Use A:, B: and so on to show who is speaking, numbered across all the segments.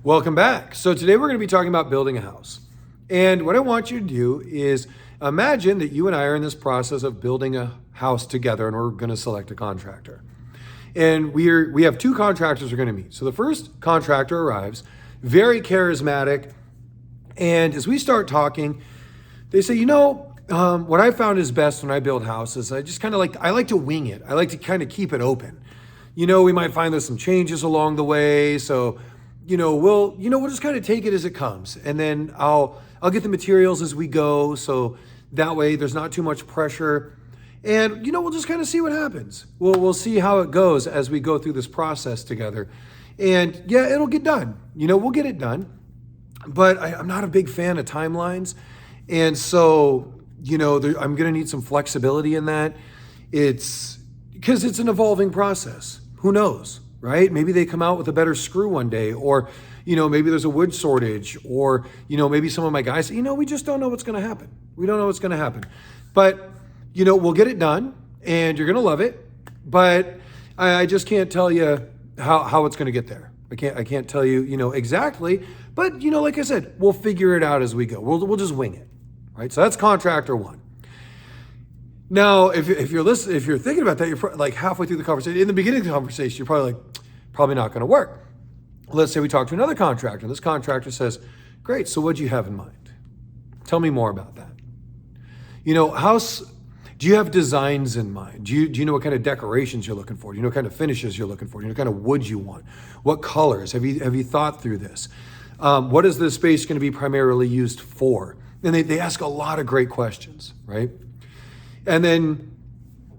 A: Welcome back. So today we're going to be talking about building a house. And what I want you to do is imagine that you and I are in this process of building a house together and we're going to select a contractor. And we have two contractors we're going to meet. So the first contractor arrives, very charismatic. And as we start talking, they say, what I found is best when I build houses, I like to wing it. I like to kind of keep it open. We might find there's some changes along the way. So we'll just kind of take it as it comes, and then I'll get the materials as we go, so that way there's not too much pressure, and we'll just kind of see what happens. We'll see how it goes as we go through this process together, and yeah, it'll get done. We'll get it done, but I'm not a big fan of timelines, and so I'm going to need some flexibility in that. It's because it's an evolving process. Who knows? Right? Maybe they come out with a better screw one day, or, maybe there's a wood shortage, or, maybe some of my guys, we just don't know what's going to happen. We don't know what's going to happen, but, we'll get it done and you're going to love it. But I just can't tell you how it's going to get there. I can't tell you, exactly, but, like I said, we'll figure it out as we go. We'll just wing it. Right? So that's contractor one. Now, if you're thinking about that, you're like halfway through the conversation. In the beginning of the conversation, you're probably not going to work. Let's say we talk to another contractor. This contractor says, "Great. So what do you have in mind? Tell me more about that. Do you have designs in mind? Do you know what kind of decorations you're looking for? Do you know what kind of finishes you're looking for? Do you know what kind of wood you want? What colors? Have you thought through this? What is this space going to be primarily used for?" And they ask a lot of great questions, right? And then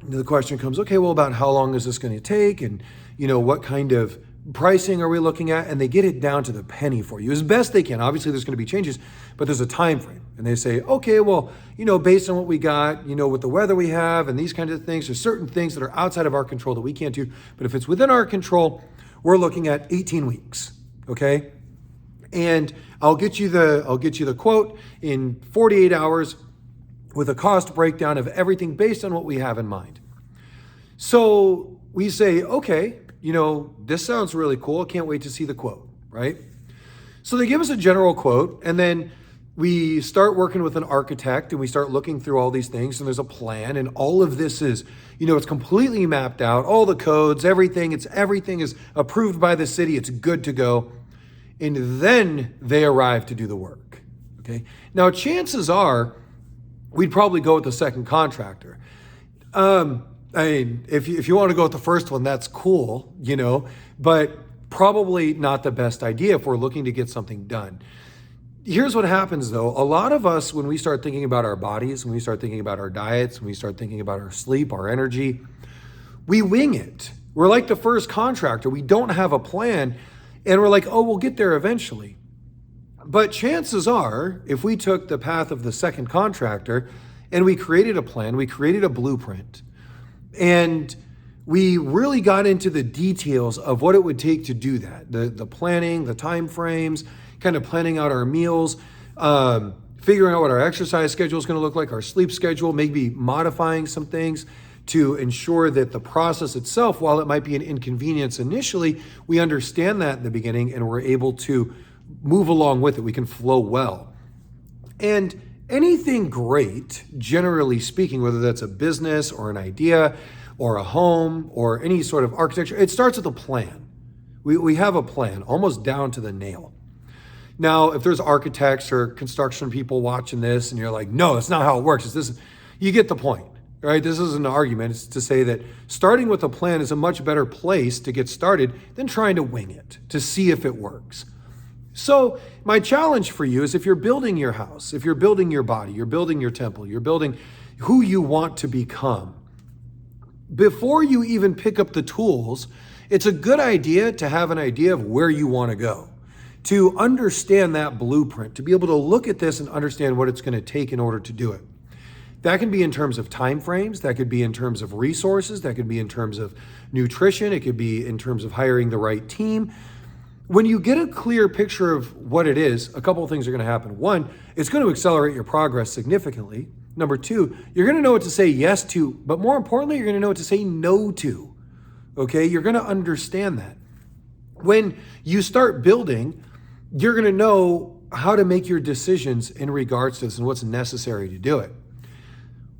A: the question comes, okay, well, about how long is this going to take? And, what kind of pricing are we looking at? And they get it down to the penny for you as best they can. Obviously, there's going to be changes, but there's a time frame. And they say, okay, well, based on what we got, with the weather we have and these kinds of things, there's certain things that are outside of our control that we can't do. But if it's within our control, we're looking at 18 weeks, okay? And I'll get you the quote in 48 hours. With a cost breakdown of everything based on what we have in mind. So we say, okay, this sounds really cool. I can't wait to see the quote, right? So they give us a general quote, and then we start working with an architect and we start looking through all these things, and there's a plan, and all of this is, it's completely mapped out, all the codes, everything is approved by the city, it's good to go. And then they arrive to do the work, okay? Now, chances are, we'd probably go with the second contractor. If you want to go with the first one, that's cool, but probably not the best idea if we're looking to get something done. Here's what happens though. A lot of us, when we start thinking about our bodies, when we start thinking about our diets, when we start thinking about our sleep, our energy, we wing it. We're like the first contractor. We don't have a plan and we're like, oh, we'll get there eventually. But chances are, if we took the path of the second contractor and we created a plan, we created a blueprint, and we really got into the details of what it would take to do that, the planning, the time frames, kind of planning out our meals, figuring out what our exercise schedule is going to look like, our sleep schedule, maybe modifying some things to ensure that the process itself, while it might be an inconvenience initially, we understand that in the beginning and we're able to move along with it. We can flow well. And anything great, generally speaking, whether that's a business or an idea or a home or any sort of architecture, it starts with a plan. We have a plan almost down to the nail. Now, if there's architects or construction people watching this and you're like, no, that's not how it works. It's this, you get the point, right? This isn't an argument. It's to say that starting with a plan is a much better place to get started than trying to wing it to see if it works. So my challenge for you is, if you're building your house, if you're building your body, you're building your temple, you're building who you want to become, before you even pick up the tools, it's a good idea to have an idea of where you want to go, to understand that blueprint, to be able to look at this and understand what it's going to take in order to do it. That can be in terms of time frames, that could be in terms of resources, that could be in terms of nutrition, it could be in terms of hiring the right team. When you get a clear picture of what it is, a couple of things are going to happen. One, it's going to accelerate your progress significantly. Number two, you're going to know what to say yes to, but more importantly, you're going to know what to say no to. Okay? You're going to understand that. When you start building, you're going to know how to make your decisions in regards to this and what's necessary to do it.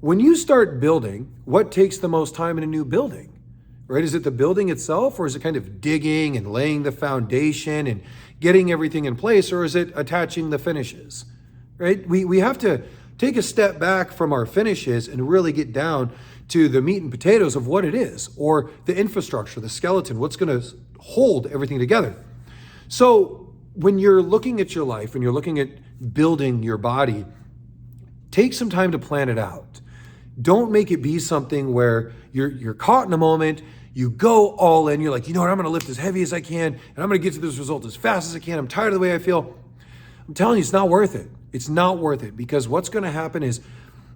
A: When you start building, what takes the most time in a new building? Right? Is it the building itself, or is it kind of digging and laying the foundation and getting everything in place, or is it attaching the finishes? Right? We have to take a step back from our finishes and really get down to the meat and potatoes of what it is, or the infrastructure, the skeleton, what's going to hold everything together. So when you're looking at your life and you're looking at building your body, take some time to plan it out. Don't make it be something where you're caught in a moment, you go all in, you're like, you know what, I'm going to lift as heavy as I can, and I'm going to get to this result as fast as I can. I'm tired of the way I feel. I'm telling you, it's not worth it. It's not worth it, because what's going to happen is,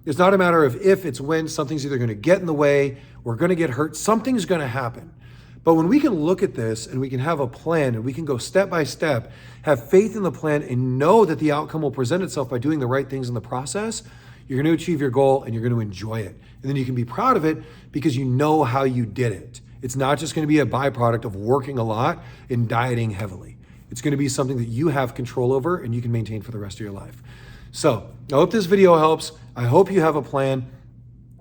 A: it's not a matter of if, it's when. Something's either going to get in the way, we're going to get hurt, something's going to happen. But when we can look at this and we can have a plan and we can go step by step, have faith in the plan and know that the outcome will present itself by doing the right things in the process, you're going to achieve your goal and you're going to enjoy it. And then you can be proud of it because you know how you did it. It's not just going to be a byproduct of working a lot and dieting heavily. It's going to be something that you have control over and you can maintain for the rest of your life. So I hope this video helps. I hope you have a plan.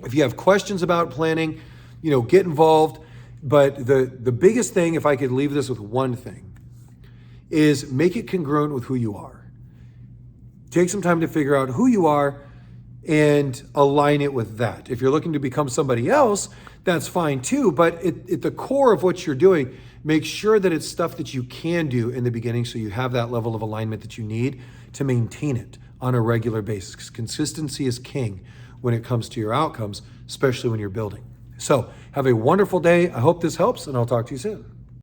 A: If you have questions about planning, get involved. But the biggest thing, if I could leave this with one thing, is make it congruent with who you are. Take some time to figure out who you are and align it with that. If you're looking to become somebody else, that's fine too. But at the core of what you're doing, make sure that it's stuff that you can do in the beginning so you have that level of alignment that you need to maintain it on a regular basis. Because consistency is king when it comes to your outcomes, especially when you're building. So have a wonderful day. I hope this helps, and I'll talk to you soon.